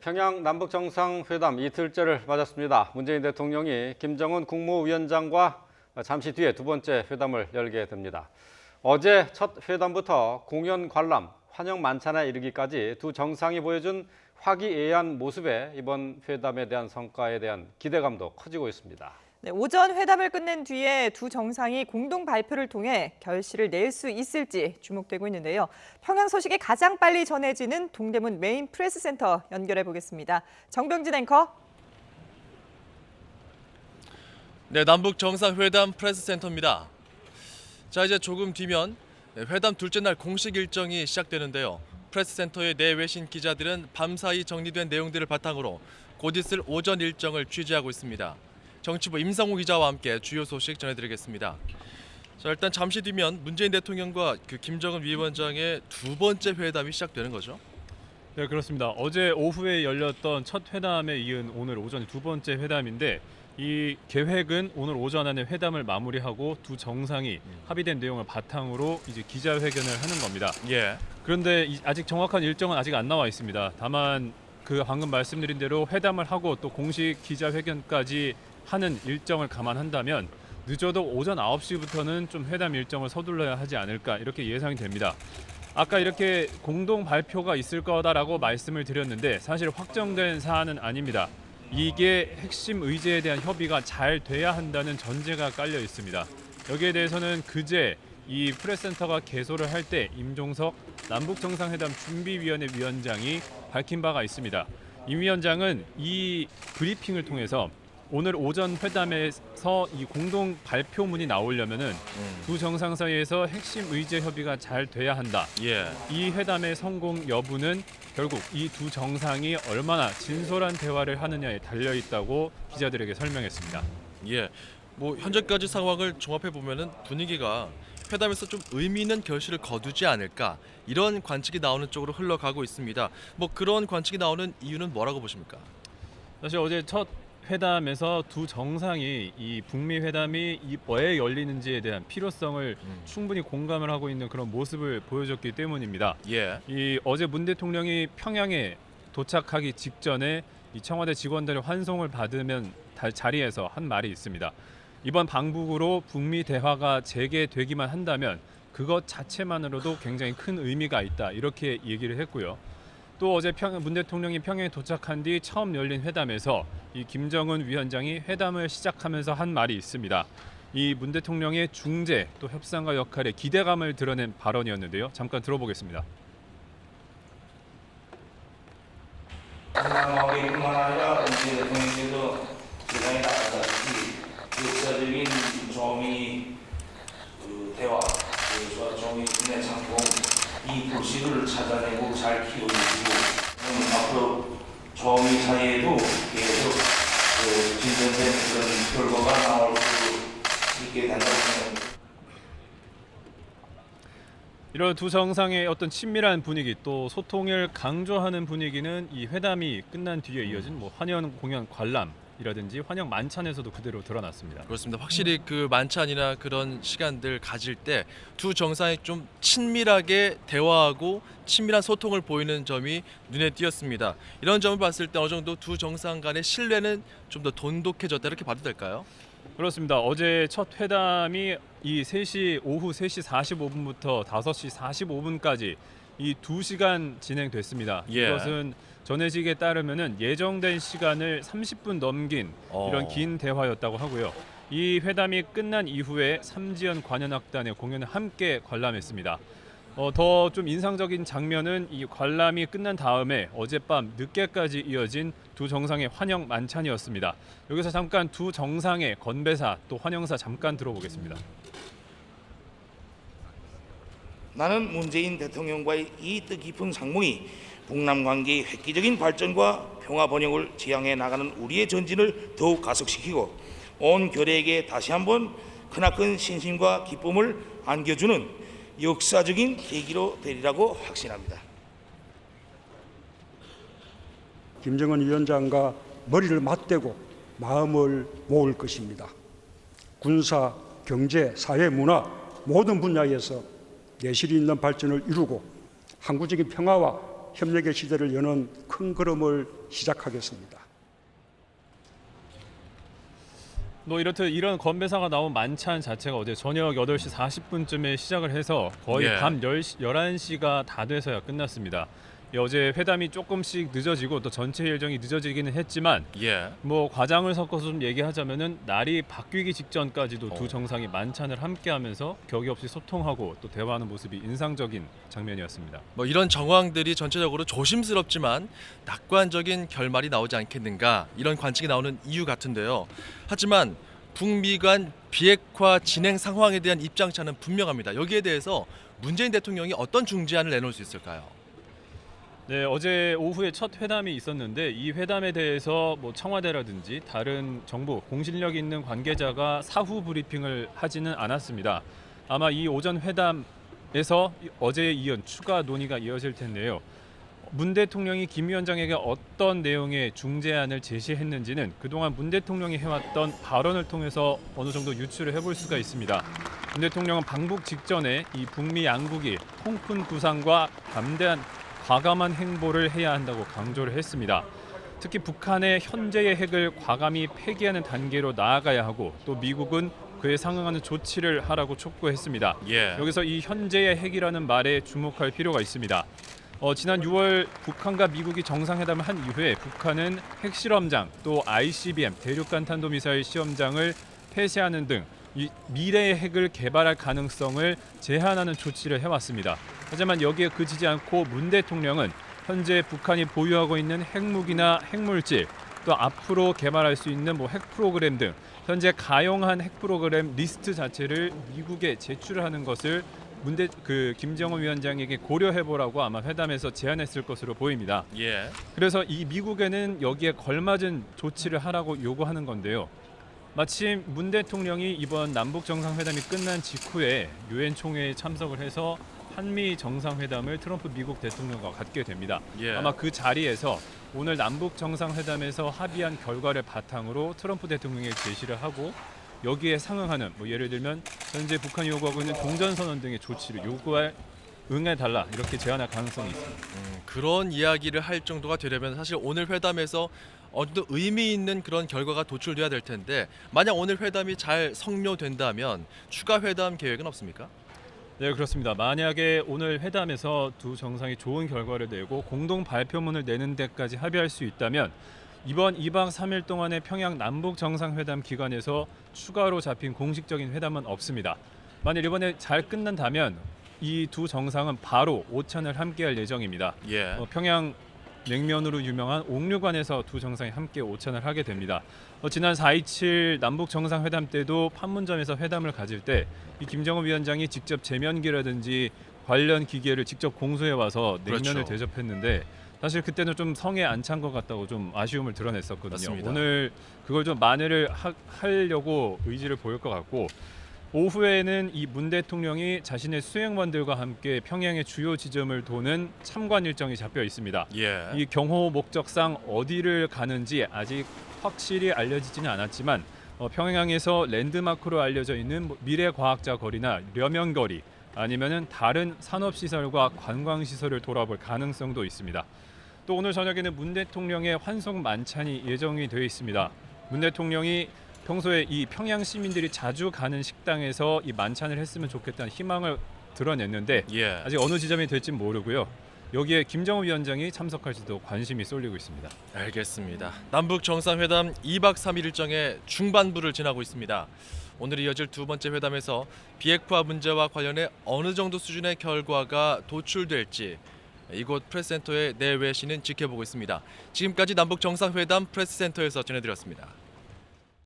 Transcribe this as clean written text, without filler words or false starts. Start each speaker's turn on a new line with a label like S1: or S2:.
S1: 평양 남북 정상회담 이틀째를 맞았습니다. 문재인 대통령이 김정은 국무위원장과 잠시 뒤에 두 번째 회담을 열게 됩니다. 어제 첫 회담부터 공연 관람, 환영 만찬에 이르기까지 두 정상이 보여준 화기애애한 모습에 이번 회담에 대한 성과에 대한 기대감도 커지고 있습니다.
S2: 네, 오전 회담을 끝낸 뒤에 두 정상이 공동 발표를 통해 결실을 낼 수 있을지 주목되고 있는데요. 평양 소식이 가장 빨리 전해지는 동대문 메인 프레스센터 연결해 보겠습니다. 정병진 앵커.
S3: 네, 남북 정상회담 프레스센터입니다. 자, 이제 조금 뒤면 회담 둘째 날 공식 일정이 시작되는데요. 프레스센터의 내외신 기자들은 밤사이 정리된 내용들을 바탕으로 곧 있을 오전 일정을 취재하고 있습니다. 정치부 임상호 기자와 함께 주요 소식 전해드리겠습니다. 자, 일단 잠시 뒤면 문재인 대통령과 김정은 위원장의 두 번째 회담이 시작되는 거죠?
S4: 네, 그렇습니다. 어제 오후에 열렸던 첫 회담에 이은 오늘 오전 두 번째 회담인데 이 계획은 오늘 오전 안에 회담을 마무리하고 두 정상이 합의된 내용을 바탕으로 이제 기자회견을 하는 겁니다.
S3: 예.
S4: 그런데 아직 정확한 일정은 아직 안 나와 있습니다. 다만 방금 말씀드린 대로 회담을 하고 또 공식 기자회견까지 하는 일정을 감안한다면 늦어도 오전 9시부터는 좀 회담 일정을 서둘러야 하지 않을까 이렇게 예상이 됩니다. 아까 이렇게 공동 발표가 있을 거다라고 말씀을 드렸는데 사실 확정된 사안은 아닙니다. 이게 핵심 의제에 대한 협의가 잘 돼야 한다는 전제가 깔려 있습니다. 여기에 대해서는 그제 이 프레스센터가 개소를 할 때 임종석 남북정상회담 준비위원회 위원장이 밝힌 바가 있습니다. 임 위원장은 이 브리핑을 통해서 오늘 오전 회담에서 이 공동 발표문이 나오려면은 두 정상 사이에서 핵심 의제 협의가 잘 돼야 한다.
S3: 예.
S4: 이 회담의 성공 여부는 결국 이 두 정상이 얼마나 진솔한 대화를 하느냐에 달려 있다고 기자들에게 설명했습니다.
S3: 예. 뭐 현재까지 상황을 종합해 보면은 분위기가 회담에서 좀 의미 있는 결실을 거두지 않을까 이런 관측이 나오는 쪽으로 흘러가고 있습니다. 뭐 그런 관측이 나오는 이유는 뭐라고 보십니까?
S4: 사실 어제 첫 회담에서 두 정상이 이 북미 회담이 왜 열리는지에 대한 필요성을 충분히 공감을 하고 있는 그런 모습을 보여줬기 때문입니다.
S3: 예.
S4: 이 어제 문 대통령이 평양에 도착하기 직전에 이 청와대 직원들의 환송을 받으면 자리에서 한 말이 있습니다. 이번 방북으로 북미 대화가 재개되기만 한다면 그것 자체만으로도 굉장히 큰 의미가 있다 이렇게 얘기를 했고요. 또 어제 문 대통령이 평양에 도착한 뒤 처음 열린 회담에서 이 김정은 위원장이 회담을 시작하면서 한 말이 있습니다. 이 문 대통령의 중재 또 협상가 역할에 기대감을 드러낸 발언이었는데요. 잠깐 들어보겠습니다.
S5: 한국뿐만 아니라 문재인 대통령께서 세상에 나가다시피 역사적인 조미 대화, 조미 국내 상품 이 불씨를 찾아내고 잘 키워주시고 앞으로 조미 사이에도 계속 진전된 그런 결과가 나올 수 있게 된다고 생각합니다.
S4: 이런 두 정상의 어떤 친밀한 분위기 또 소통을 강조하는 분위기는 이 회담이 끝난 뒤에 이어진 뭐 환영 공연 관람이라든지 환영 만찬에서도 그대로 드러났습니다.
S3: 그렇습니다. 확실히 그 만찬이나 그런 시간들 가질 때 두 정상이 좀 친밀하게 대화하고 친밀한 소통을 보이는 점이 눈에 띄었습니다. 이런 점을 봤을 때 어느 정도 두 정상 간의 신뢰는 좀 더 돈독해졌다 이렇게 봐도 될까요?
S4: 그렇습니다. 어제 첫 회담이 이 오후 3시 45분부터 5시 45분까지 이 2시간 진행됐습니다.
S3: 예.
S4: 이것은 전해지기에 따르면은 예정된 시간을 30분 넘긴 이런 긴 대화였다고 하고요. 이 회담이 끝난 이후에 삼지연 관현악단의 공연을 함께 관람했습니다. 더 좀 인상적인 장면은 이 관람이 끝난 다음에 어젯밤 늦게까지 이어진 두 정상의 환영 만찬이었습니다. 여기서 잠깐 두 정상의 건배사 또 환영사 잠깐 들어보겠습니다.
S5: 나는 문재인 대통령과의 이 뜻깊은 상봉이 북남 관계의 획기적인 발전과 평화 번영을 지향해 나가는 우리의 전진을 더욱 가속시키고 온 결의에게 다시 한번 크나큰 신심과 기쁨을 안겨주는 역사적인 계기로 되리라고 확신합니다.
S6: 김정은 위원장과 머리를 맞대고 마음을 모을 것입니다. 군사, 경제, 사회, 문화 모든 분야에서 내실이 있는 발전을 이루고 항구적인 평화와 협력의 시대를 여는 큰 걸음을 시작하겠습니다.
S4: 뭐 이렇듯 이런 건배사가 나온 만찬 자체가 어제 저녁 8시 40분쯤에 시작을 해서 거의
S3: 예.
S4: 밤 11시가 다 돼서야 끝났습니다. 어제 회담이 조금씩 늦어지고 또 전체 일정이 늦어지기는 했지만
S3: 예.
S4: 뭐 과장을 섞어서 좀 얘기하자면은 날이 바뀌기 직전까지도 두 정상이 만찬을 함께하면서 격이 없이 소통하고 또 대화하는 모습이 인상적인 장면이었습니다.
S3: 뭐 이런 정황들이 전체적으로 조심스럽지만 낙관적인 결말이 나오지 않겠는가 이런 관측이 나오는 이유 같은데요. 하지만 북미 간 비핵화 진행 상황에 대한 입장차는 분명합니다. 여기에 대해서 문재인 대통령이 어떤 중재안을 내놓을 수 있을까요?
S4: 네, 어제 오후에 첫 회담이 있었는데 이 회담에 대해서 뭐 청와대라든지 다른 정부 공신력 있는 관계자가 사후 브리핑을 하지는 않았습니다. 아마 이 오전 회담에서 어제에 이은 추가 논의가 이어질 텐데요. 문 대통령이 김 위원장에게 어떤 내용의 중재안을 제시했는지는 그동안 문 대통령이 해왔던 발언을 통해서 어느 정도 유추를 해볼 수가 있습니다. 문 대통령은 방북 직전에 이 북미 양국이 통큰 구상과 담대한 과감한 행보를 해야 한다고 강조를 했습니다. 특히 북한의 현재의 핵을 과감히 폐기하는 단계로 나아가야 하고 또 미국은 그에 상응하는 조치를 하라고 촉구했습니다.
S3: 예.
S4: 여기서 이 현재의 핵이라는 말에 주목할 필요가 있습니다. 지난 6월 북한과 미국이 정상회담을 한 이후에 북한은 핵실험장 또 ICBM 대륙간탄도미사일 시험장을 폐쇄하는 등 이 미래의 핵을 개발할 가능성을 제한하는 조치를 해왔습니다. 하지만 여기에 그치지 않고 문 대통령은 현재 북한이 보유하고 있는 핵무기나 핵물질 또 앞으로 개발할 수 있는 뭐 핵 프로그램 등 현재 가용한 핵 프로그램 리스트 자체를 미국에 제출하는 것을 김정은 위원장에게 고려해보라고 아마 회담에서 제안했을 것으로 보입니다.
S3: 예.
S4: 그래서 이 미국에는 여기에 걸맞은 조치를 하라고 요구하는 건데요. 마침 문 대통령이 이번 남북 정상회담이 끝난 직후에 유엔 총회에 참석을 해서 한미 정상회담을 트럼프 미국 대통령과 갖게 됩니다.
S3: 예.
S4: 아마 그 자리에서 오늘 남북 정상회담에서 합의한 결과를 바탕으로 트럼프 대통령에게 제시를 하고 여기에 상응하는 뭐 예를 들면 현재 북한이 요구하고 있는 종전선언 등의 조치를 응해달라 이렇게 제안할 가능성이 있습니다.
S3: 그런 이야기를 할 정도가 되려면 사실 오늘 회담에서 어느 정도 의미 있는 그런 결과가 도출돼야 될 텐데 만약 오늘 회담이 잘 성료된다면 추가 회담 계획은 없습니까?
S4: 네, 그렇습니다. 만약에 오늘 회담에서 두 정상이 좋은 결과를 내고 공동 발표문을 내는 데까지 합의할 수 있다면 이번 2박 3일 동안의 평양 남북 정상회담 기간에서 추가로 잡힌 공식적인 회담은 없습니다. 만약 이번에 잘 끝난다면 이 두 정상은 바로 오찬을 함께할 예정입니다.
S3: 예.
S4: 평양 냉면으로 유명한 옥류관에서 두 정상이 함께 오찬을 하게 됩니다. 지난 4.27 남북 정상회담 때도 판문점에서 회담을 가질 때 이 김정은 위원장이 직접 제면기라든지 관련 기계를 직접 공수해 와서 냉면을
S3: 그렇죠.
S4: 대접했는데 사실 그때는 좀 성에 안 찬 것 같다고 좀 아쉬움을 드러냈었거든요.
S3: 맞습니다.
S4: 오늘 그걸 좀 만회를 하려고 의지를 보일 것 같고 오후에는 이 문 대통령이 자신의 수행관들과 함께 평양의 주요 지점을 도는 참관 일정이 잡혀 있습니다.
S3: 예.
S4: 이 경호 목적상 어디를 가는지 아직 확실히 알려지지는 않았지만 평양에서 랜드마크로 알려져 있는 미래과학자 거리나 려명거리 아니면은 다른 산업시설과 관광시설을 돌아볼 가능성도 있습니다. 또 오늘 저녁에는 문 대통령의 환송 만찬이 예정이 되어 있습니다. 문 대통령이 평소에 이 평양 시민들이 자주 가는 식당에서 이 만찬을 했으면 좋겠다는 희망을 드러냈는데
S3: 예.
S4: 아직 어느 지점이 될지 모르고요. 여기에 김정은 위원장이 참석할지도 관심이 쏠리고 있습니다.
S3: 알겠습니다. 남북 정상회담 2박 3일 일정의 중반부를 지나고 있습니다. 오늘 이어질 두 번째 회담에서 비핵화 문제와 관련해 어느 정도 수준의 결과가 도출될지 이곳 프레스센터의 내외신은 지켜보고 있습니다. 지금까지 남북 정상회담 프레스센터에서 전해드렸습니다.